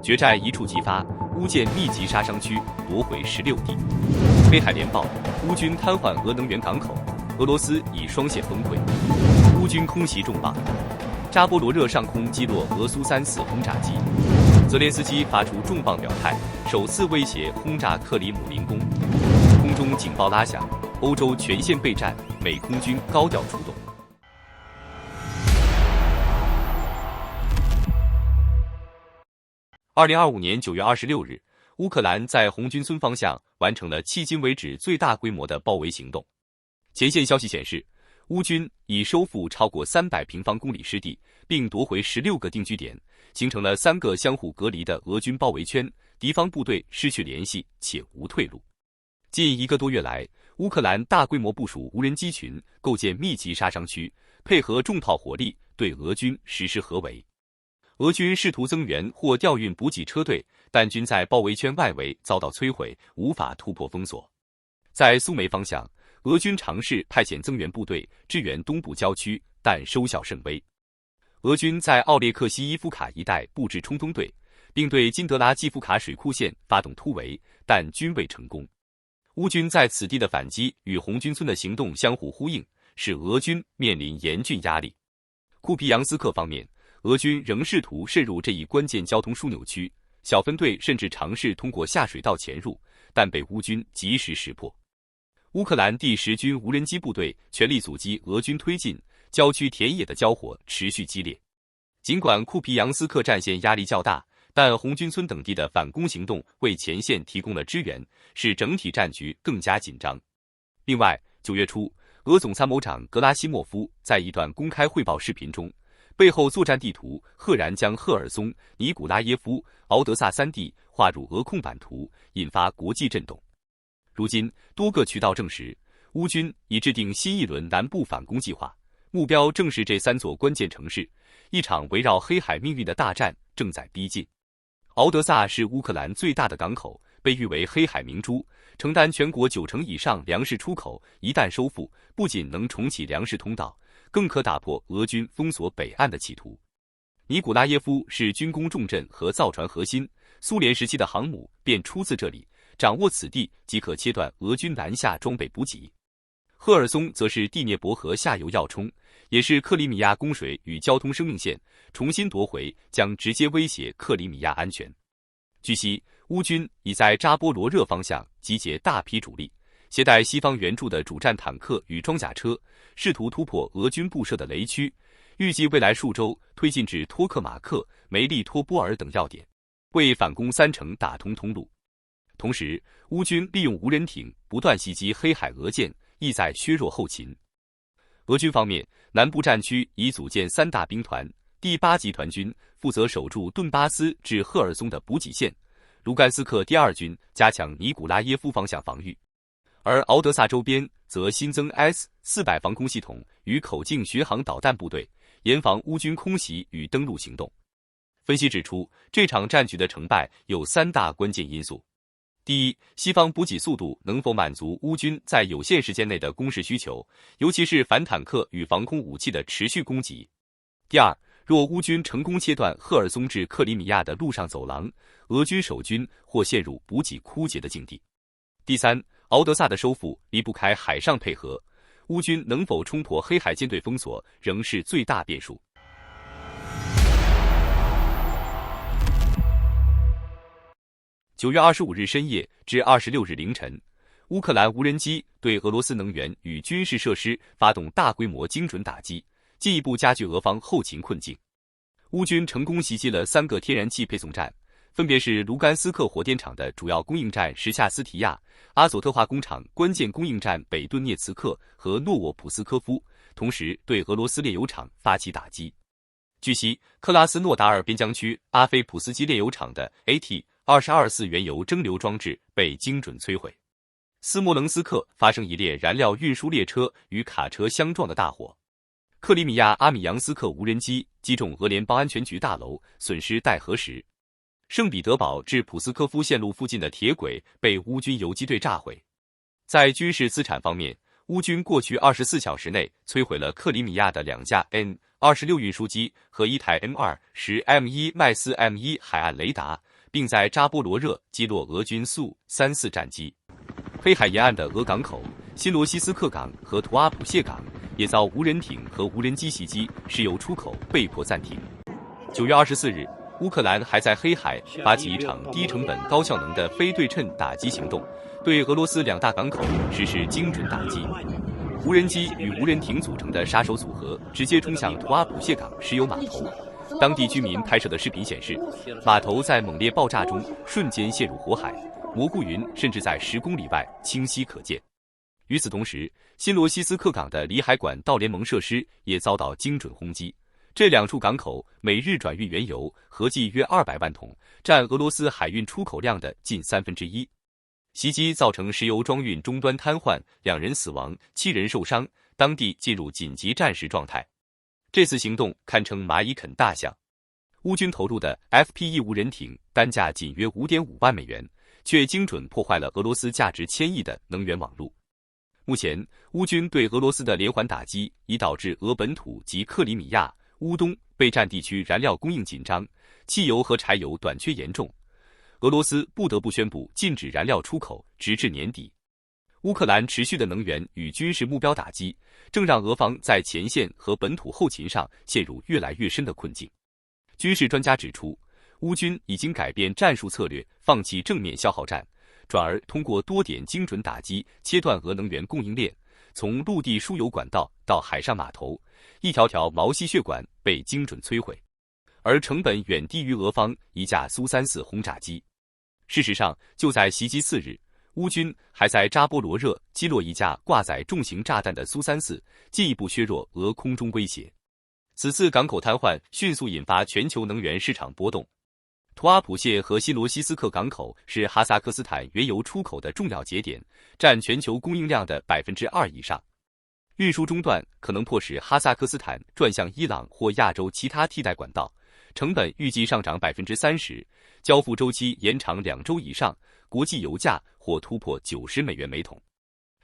决战一触即发，乌建密集杀伤区，夺回16地。黑海联报，乌军瘫痪俄能源港口，俄罗斯已双线崩溃。乌军空袭重磅，扎波罗热上空击落俄苏34轰炸机。泽连斯基发出重磅表态，首次威胁轰炸克里姆林宫。空中警报拉响，欧洲全线备战，美空军高调出动。2025年9月26日，乌克兰在红军村方向完成了迄今为止最大规模的包围行动。前线消息显示，乌军已收复超过300平方公里失地，并夺回16个定居点，形成了3个相互隔离的俄军包围圈，敌方部队失去联系且无退路。近1个多月来，乌克兰大规模部署无人机群，构建密集杀伤区，配合重炮火力对俄军实施合围。俄军试图增援或调运补给车队，但均在包围圈外围遭到摧毁，无法突破封锁。在苏梅方向，俄军尝试派遣增援部队支援东部郊区，但收效甚微。俄军在奥列克西伊夫卡一带布置冲锋队，并对金德拉季夫卡水库线发动突围，但均未成功。乌军在此地的反击与红军村的行动相互呼应，使俄军面临严峻压力。库皮扬斯克方面，俄军仍试图渗入这一关键交通枢纽区，小分队甚至尝试通过下水道潜入，但被乌军及时识破。乌克兰第10军无人机部队全力阻击俄军推进，郊区田野的交火持续激烈。尽管库皮扬斯克战线压力较大，但红军村等地的反攻行动为前线提供了支援，使整体战局更加紧张。另外，9月初，俄总参谋长格拉西莫夫在一段公开汇报视频中，背后作战地图赫然将赫尔松、尼古拉耶夫、敖德萨3地划入俄控版图，引发国际震动。如今，多个渠道证实，乌军已制定新一轮南部反攻计划，目标正是这3座关键城市。一场围绕黑海命运的大战正在逼近。敖德萨是乌克兰最大的港口，被誉为黑海明珠，承担全国90%以上粮食出口。一旦收复，不仅能重启粮食通道，更可打破俄军封锁北岸的企图。尼古拉耶夫是军工重镇和造船核心，苏联时期的航母便出自这里，掌握此地即可切断俄军南下装备补给。赫尔松则是第聂伯河下游要冲，也是克里米亚供水与交通生命线，重新夺回将直接威胁克里米亚安全。据悉，乌军已在扎波罗热方向集结大批主力，携带西方援助的主战坦克与装甲车，试图突破俄军布设的雷区，预计未来数周推进至托克马克、梅利托波尔等要点，为反攻3城打通通路。同时，乌军利用无人艇不断袭击黑海俄舰，意在削弱后勤。俄军方面，南部战区已组建3大兵团，第8集团军负责守住顿巴斯至赫尔松的补给线，卢甘斯克第2军加强尼古拉耶夫方向防御，而敖德萨周边则新增 S-400防空系统与口径巡航导弹部队，严防乌军空袭与登陆行动。分析指出，这场战局的成败有3大关键因素。第一，西方补给速度能否满足乌军在有限时间内的攻势需求，尤其是反坦克与防空武器的持续攻击。第二，若乌军成功切断赫尔松至克里米亚的陆上走廊，俄军守军或陷入补给枯竭的境地。第三，敖德萨的收复离不开海上配合，乌军能否冲破黑海舰队封锁，仍是最大变数。9月25日深夜至26日凌晨，乌克兰无人机对俄罗斯能源与军事设施发动大规模精准打击，进一步加剧俄方后勤困境。乌军成功袭击了3个天然气配送站，分别是卢甘斯克火电厂的主要供应站什恰斯提亚、阿索特化工厂关键供应站北顿涅茨克和诺沃普斯科夫，同时对俄罗斯炼油厂发起打击。据悉，克拉斯诺达尔边疆区阿菲普斯基炼油厂的 AT-224原油蒸馏装置被精准摧毁。斯摩棱斯克发生一列燃料运输列车与卡车相撞的大火。克里米亚阿米扬斯克无人机击中俄联邦安全局大楼，损失待核实。圣彼得堡至普斯科夫线路附近的铁轨被乌军游击队炸毁。在军事资产方面，乌军过去24小时内摧毁了克里米亚的2架 N-26运输机和1台M210M1 麦斯 M1 海岸雷达，并在扎波罗热击落俄军苏34战机。黑海沿岸的俄港口、新罗西斯克港和图阿普谢港也遭无人艇和无人机袭击，石油出口被迫暂停。9月24日，乌克兰还在黑海发起一场低成本高效能的非对称打击行动，对俄罗斯2大港口实施精准打击。无人机与无人艇组成的杀手组合直接冲向图阿普谢港石油码头。当地居民拍摄的视频显示，码头在猛烈爆炸中瞬间陷入火海，蘑菇云甚至在10公里外清晰可见。与此同时，新罗西斯克港的里海管道联盟设施也遭到精准轰击。这2处港口每日转运原油合计约200万桶，占俄罗斯海运出口量的近1/3。袭击造成石油装运终端瘫痪，2人死亡，7人受伤，当地进入紧急战时状态。这次行动堪称蚂蚁啃大象。乌军投入的 FPE 无人艇单价仅约5.5万美元，却精准破坏了俄罗斯价值1000亿的能源网络。目前，乌军对俄罗斯的连环打击已导致俄本土及克里米亚、乌东备战地区燃料供应紧张，汽油和柴油短缺严重。俄罗斯不得不宣布禁止燃料出口，直至年底。乌克兰持续的能源与军事目标打击，正让俄方在前线和本土后勤上陷入越来越深的困境。军事专家指出，乌军已经改变战术策略，放弃正面消耗战，转而通过多点精准打击切断俄能源供应链，从陆地输油管道到海上码头，一条条毛细血管被精准摧毁，而成本远低于俄方一架苏34轰炸机。事实上，就在袭击4日，乌军还在扎波罗热击落一架挂载重型炸弹的苏34，进一步削弱俄空中威胁。此次港口瘫痪迅速引发全球能源市场波动。图阿普谢和新罗西斯克港口是哈萨克斯坦原油出口的重要节点，占全球供应量的2%以上。运输中断可能迫使哈萨克斯坦转向伊朗或亚洲其他替代管道，成本预计上涨30%，交付周期延长2周以上，国际油价或突破90美元每桶。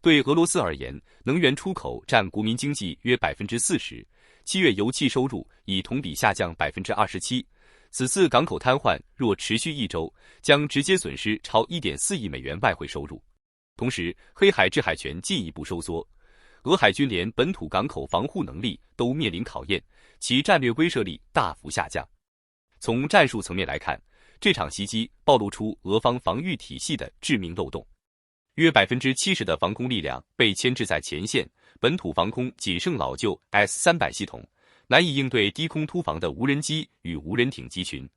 对俄罗斯而言，能源出口占国民经济约40%，7月油气收入已同比下降27%。此次港口瘫痪若持续1周，将直接损失超1.4亿美元外汇收入。同时，黑海制海权进一步收缩，俄海军连本土港口防护能力都面临考验，其战略威慑力大幅下降。从战术层面来看，这场袭击暴露出俄方防御体系的致命漏洞。约70%的防空力量被牵制在前线，本土防空仅剩老旧 S-300系统，难以应对低空突防的无人机与无人艇集群。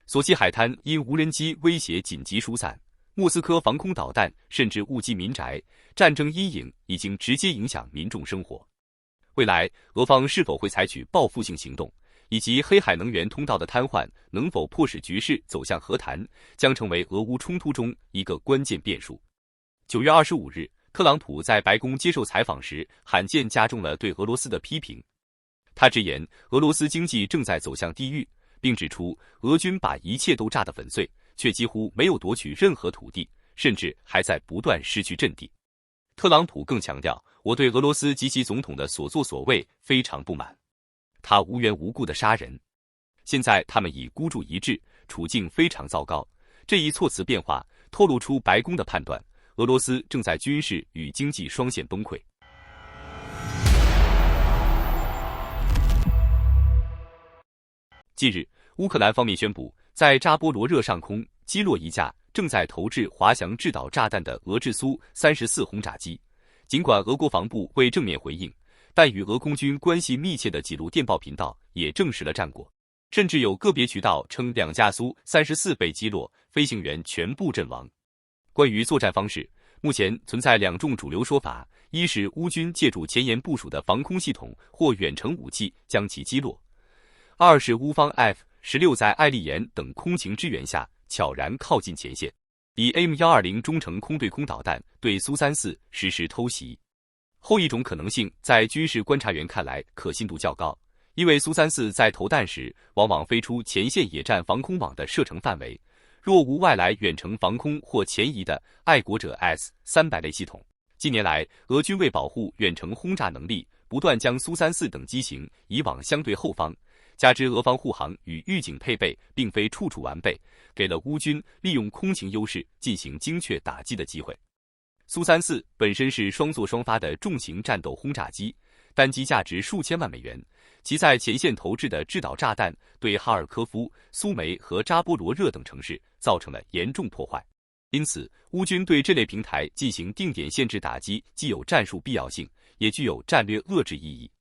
索契海滩因无人机威胁紧急疏散，莫斯科防空导弹甚至误击民宅，战争阴影已经直接影响民众生活。未来，俄方是否会采取报复性行动，以及黑海能源通道的瘫痪能否迫使局势走向和谈，将成为俄乌冲突中一个关键变数。9月25日，特朗普在白宫接受采访时，罕见加重了对俄罗斯的批评。他直言，俄罗斯经济正在走向地狱，并指出，俄军把一切都炸得粉碎，却几乎没有夺取任何土地，甚至还在不断失去阵地。特朗普更强调，我对俄罗斯及其总统的所作所为非常不满。他无缘无故的杀人，现在他们已孤注一掷，处境非常糟糕。这一措辞变化透露出白宫的判断，俄罗斯正在军事与经济双线崩溃。近日，乌克兰方面宣布，在扎波罗热上空击落一架正在投掷滑翔制导炸弹的俄制苏34轰炸机。尽管俄国防部未正面回应，但与俄空军关系密切的几路电报频道也证实了战果，甚至有个别渠道称2架苏34被击落，飞行员全部阵亡。关于作战方式，目前存在2种主流说法：一是乌军借助前沿部署的防空系统或远程武器将其击落；二是乌方 F-16在艾利延等空情支援下悄然靠近前线，以 AIM-120中程空对空导弹对苏34实施偷袭。后一种可能性在军事观察员看来可信度较高，因为苏34在投弹时往往飞出前线野战防空网的射程范围，若无外来远程防空或前移的爱国者 S-300类系统。近年来，俄军为保护远程轰炸能力，不断将苏34等机型移往相对后方，加之俄方护航与预警配备并非处处完备，给了乌军利用空情优势进行精确打击的机会。苏34本身是双座双发的重型战斗轰炸机，单机价值数千万美元，其在前线投掷的制导炸弹对哈尔科夫、苏梅和扎波罗热等城市造成了严重破坏。因此，乌军对这类平台进行定点限制打击，既有战术必要性，也具有战略遏制意义。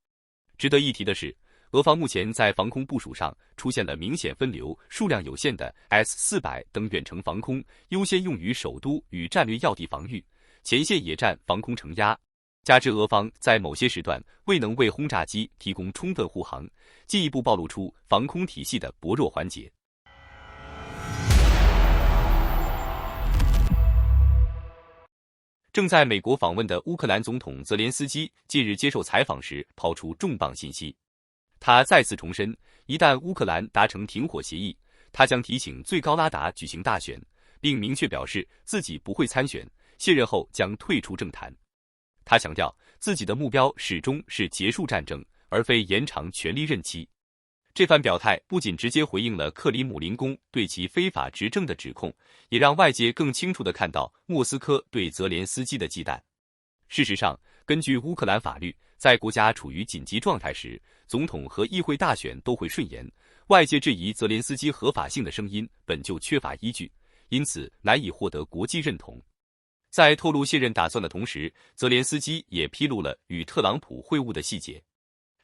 值得一提的是，俄方目前在防空部署上出现了明显分流，数量有限的 S-400等远程防空优先用于首都与战略要地防御，前线野战防空承压。加之俄方在某些时段未能为轰炸机提供充分护航，进一步暴露出防空体系的薄弱环节。正在美国访问的乌克兰总统泽连斯基近日接受采访时抛出重磅信息，他再次重申，一旦乌克兰达成停火协议，他将提请最高拉达举行大选，并明确表示自己不会参选，卸任后将退出政坛。他强调自己的目标始终是结束战争，而非延长权力任期。这番表态不仅直接回应了克里姆林宫对其非法执政的指控，也让外界更清楚地看到莫斯科对泽连斯基的忌惮。事实上，根据乌克兰法律，在国家处于紧急状态时，总统和议会大选都会顺延。外界质疑泽连斯基合法性的声音本就缺乏依据，因此难以获得国际认同。在透露卸任打算的同时，泽连斯基也披露了与特朗普会晤的细节。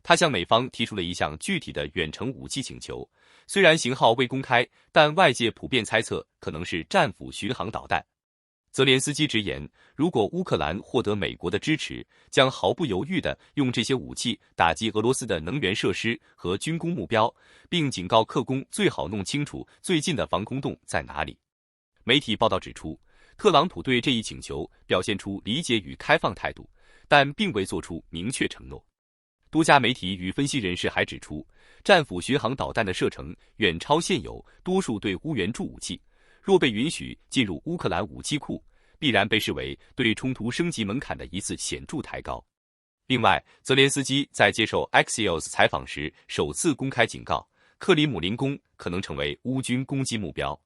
他向美方提出了一项具体的远程武器请求，虽然型号未公开，但外界普遍猜测可能是战斧巡航导弹。泽连斯基直言，如果乌克兰获得美国的支持，将毫不犹豫地用这些武器打击俄罗斯的能源设施和军工目标，并警告克工最好弄清楚最近的防空洞在哪里。媒体报道指出，特朗普对这一请求表现出理解与开放态度，但并未做出明确承诺。多家媒体与分析人士还指出，战斧巡航导弹的射程远超现有多数对乌援助武器，若被允许进入乌克兰武器库，必然被视为对冲突升级门槛的一次显著抬高。另外，泽连斯基在接受 Axios 采访时首次公开警告，克里姆林宫可能成为乌军攻击目标。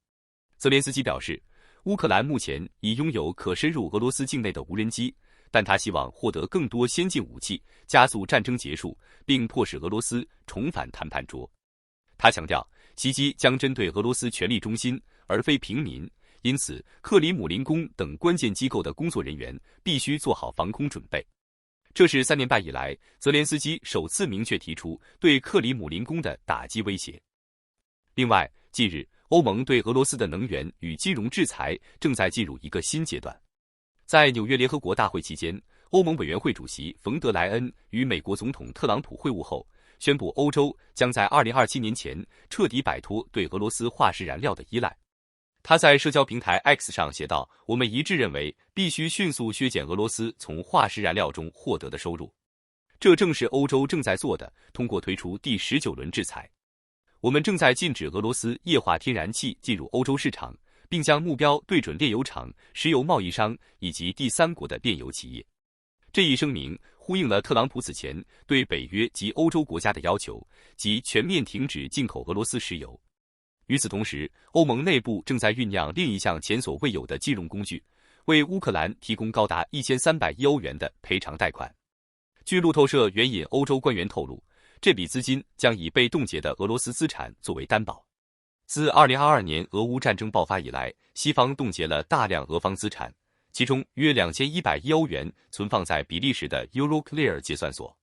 泽连斯基表示，乌克兰目前已拥有可深入俄罗斯境内的无人机，但他希望获得更多先进武器，加速战争结束，并迫使俄罗斯重返谈判桌。他强调，袭击将针对俄罗斯权力中心，而非平民，因此克里姆林宫等关键机构的工作人员必须做好防空准备。这是3年半以来泽连斯基首次明确提出对克里姆林宫的打击威胁。另外，近日欧盟对俄罗斯的能源与金融制裁正在进入一个新阶段。在纽约联合国大会期间，欧盟委员会主席冯德莱恩与美国总统特朗普会晤后，宣布欧洲将在2027年前彻底摆脱对俄罗斯化石燃料的依赖。他在社交平台 X 上写道：“我们一致认为，必须迅速削减俄罗斯从化石燃料中获得的收入。这正是欧洲正在做的，通过推出第19轮制裁。我们正在禁止俄罗斯液化天然气进入欧洲市场，并将目标对准炼油厂、石油贸易商以及第三国的炼油企业。”这一声明呼应了特朗普此前对北约及欧洲国家的要求，即全面停止进口俄罗斯石油。与此同时，欧盟内部正在酝酿另一项前所未有的金融工具，为乌克兰提供高达1300亿欧元的赔偿贷款。据路透社援引欧洲官员透露，这笔资金将以被冻结的俄罗斯资产作为担保。自2022年俄乌战争爆发以来，西方冻结了大量俄方资产，其中约2100亿欧元存放在比利时的 Euroclear 结算所。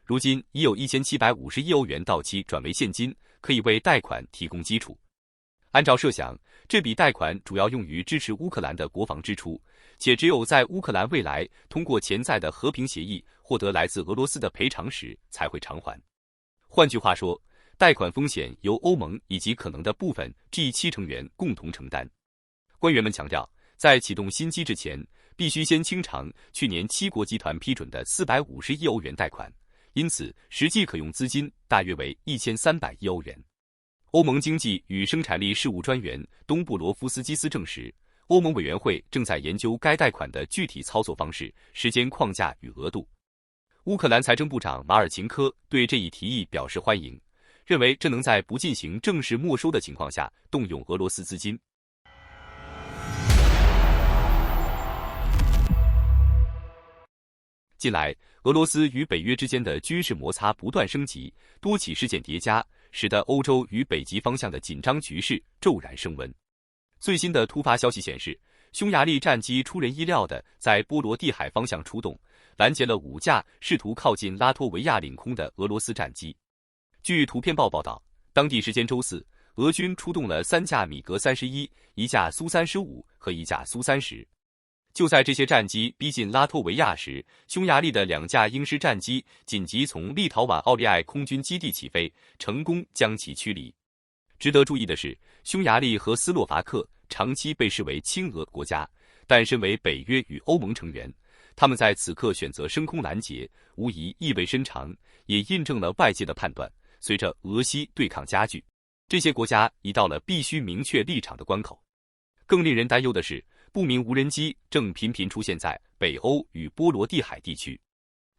如今已有1750亿欧元到期转为现金，可以为贷款提供基础。按照设想，这笔贷款主要用于支持乌克兰的国防支出，且只有在乌克兰未来通过潜在的和平协议获得来自俄罗斯的赔偿时才会偿还。换句话说，贷款风险由欧盟以及可能的部分 G7 成员共同承担。官员们强调，在启动新机制前，必须先清偿去年7国集团批准的450亿欧元贷款，因此实际可用资金大约为1300亿欧元。欧盟经济与生产力事务专员东布罗夫斯基斯证实，欧盟委员会正在研究该贷款的具体操作方式、时间框架与额度。乌克兰财政部长马尔琴科对这一提议表示欢迎，认为这能在不进行正式没收的情况下动用俄罗斯资金。近来，俄罗斯与北约之间的军事摩擦不断升级，多起事件叠加，使得欧洲与北极方向的紧张局势骤然升温。最新的突发消息显示，匈牙利战机出人意料地在波罗的海方向出动，拦截了5架试图靠近拉脱维亚领空的俄罗斯战机。据图片报报道，当地时间周四，俄军出动了3架米格31、1架苏35和1架苏30。就在这些战机逼近拉脱维亚时，匈牙利的2架鹰狮战机紧急从立陶宛奥利艾空军基地起飞，成功将其驱离。值得注意的是，匈牙利和斯洛伐克长期被视为亲俄国家，但身为北约与欧盟成员，他们在此刻选择升空拦截，无疑意味深长，也印证了外界的判断。随着俄西对抗加剧，这些国家已到了必须明确立场的关口。更令人担忧的是，不明无人机正频频出现在北欧与波罗的海地区。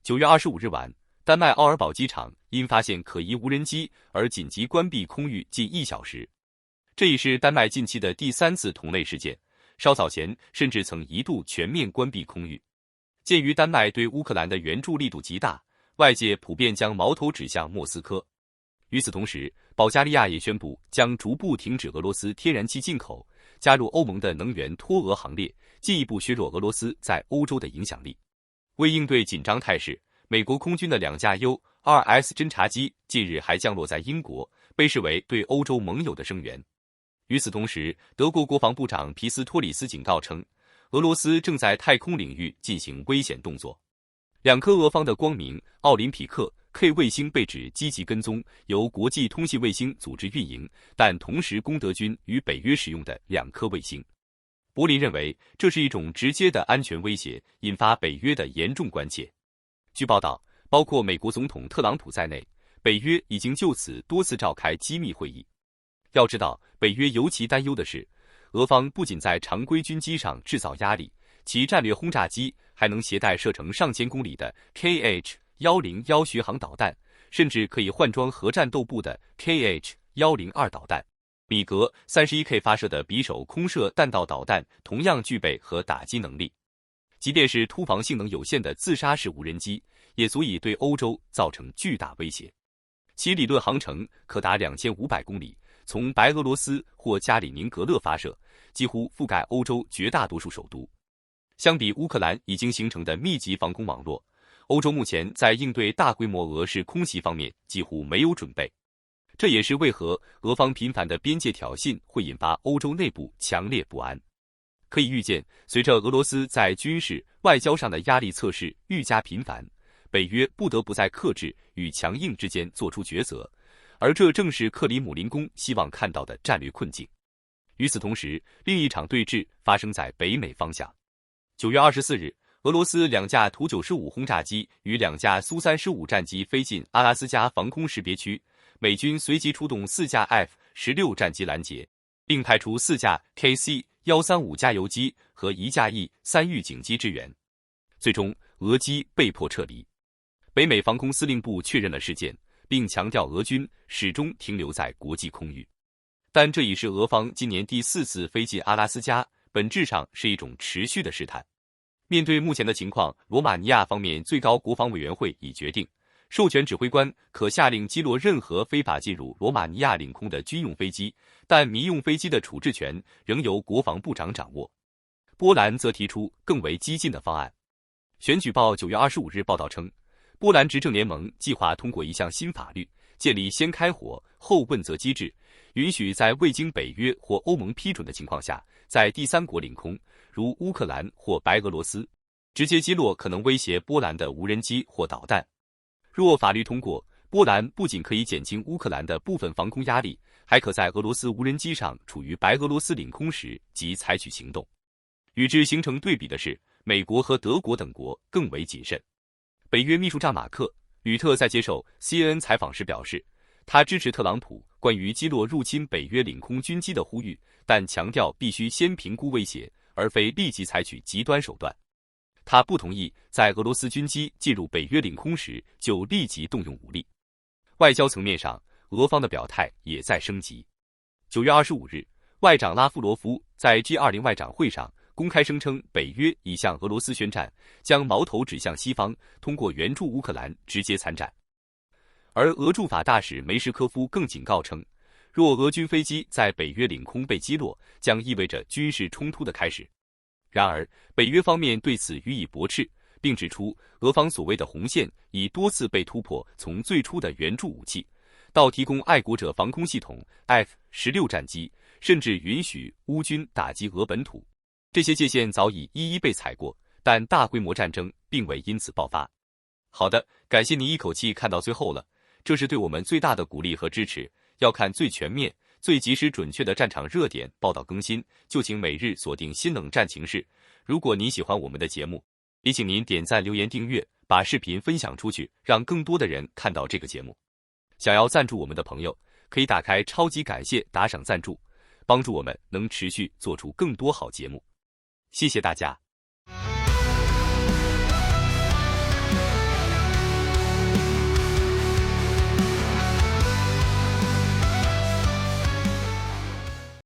9月25日晚，丹麦奥尔堡机场因发现可疑无人机而紧急关闭空域近1小时。这已是丹麦近期的第3次同类事件，稍早前甚至曾一度全面关闭空域。鉴于丹麦对乌克兰的援助力度极大，外界普遍将矛头指向莫斯科。与此同时，保加利亚也宣布将逐步停止俄罗斯天然气进口，加入欧盟的能源脱俄行列，进一步削弱俄罗斯在欧洲的影响力。为应对紧张态势，美国空军的2架 U-2S 侦察机近日还降落在英国，被视为对欧洲盟友的声援。与此同时，德国国防部长皮斯托里斯警告称，俄罗斯正在太空领域进行危险动作。2颗俄方的光明、奥林匹克 K 卫星被指积极跟踪由国际通信卫星组织运营，但同时供德军与北约使用的2颗卫星。柏林认为这是一种直接的安全威胁，引发北约的严重关切。据报道，包括美国总统特朗普在内，北约已经就此多次召开机密会议。要知道，北约尤其担忧的是，俄方不仅在常规军机上制造压力，其战略轰炸机还能携带射程上千公里的 KH-101巡航导弹，甚至可以换装核战斗部的 KH-102导弹。米格 31K 发射的匕首空射弹道导弹同样具备核打击能力。即便是突防性能有限的自杀式无人机，也足以对欧洲造成巨大威胁。其理论航程可达2500公里，从白俄罗斯或加里宁格勒发射，几乎覆盖欧洲绝大多数首都。相比乌克兰已经形成的密集防空网络，欧洲目前在应对大规模俄式空袭方面几乎没有准备。这也是为何俄方频繁的边界挑衅会引发欧洲内部强烈不安。可以预见，随着俄罗斯在军事、外交上的压力测试愈加频繁，北约不得不在克制与强硬之间做出抉择，而这正是克里姆林宫希望看到的战略困境。与此同时，另一场对峙发生在北美方向。9月24日，俄罗斯2架图95轰炸机与2架苏35战机飞进阿拉斯加防空识别区，美军随即出动4架 F-16战机拦截，并派出4架 KC-135加油机和1架 E-3预警机支援。最终，俄机被迫撤离。北美防空司令部确认了事件，并强调俄军始终停留在国际空域。但这已是俄方今年第4次飞进阿拉斯加，本质上是一种持续的试探。面对目前的情况，罗马尼亚方面最高国防委员会已决定，授权指挥官可下令击落任何非法进入罗马尼亚领空的军用飞机，但民用飞机的处置权仍由国防部长掌握。波兰则提出更为激进的方案。选举报9月25日报道称，波兰执政联盟计划通过一项新法律，建立先开火后问责机制，允许在未经北约或欧盟批准的情况下，在第三国领空，如乌克兰或白俄罗斯，直接击落可能威胁波兰的无人机或导弹。若法律通过，波兰不仅可以减轻乌克兰的部分防空压力，还可在俄罗斯无人机上处于白俄罗斯领空时即采取行动。与之形成对比的是，美国和德国等国更为谨慎。北约秘书长马克·吕特在接受 CNN 采访时表示，他支持特朗普关于击落入侵北约领空军机的呼吁，但强调必须先评估威胁，而非立即采取极端手段。他不同意在俄罗斯军机进入北约领空时就立即动用武力。外交层面上，俄方的表态也在升级。9月25日，外长拉夫罗夫在 G20 外长会上公开声称，北约已向俄罗斯宣战，将矛头指向西方，通过援助乌克兰直接参战。而俄驻法大使梅什科夫更警告称，若俄军飞机在北约领空被击落，将意味着军事冲突的开始。然而，北约方面对此予以驳斥，并指出俄方所谓的红线已多次被突破，从最初的援助武器，到提供爱国者防空系统 F-16战机，甚至允许乌军打击俄本土。这些界限早已一一被踩过，但大规模战争并未因此爆发。好的，感谢你一口气看到最后了，这是对我们最大的鼓励和支持。要看最全面、最及时准确的战场热点报道更新，就请每日锁定新冷战情势。如果您喜欢我们的节目，也请您点赞、留言、订阅，把视频分享出去，让更多的人看到这个节目。想要赞助我们的朋友，可以打开超级感谢打赏赞助，帮助我们能持续做出更多好节目。谢谢大家。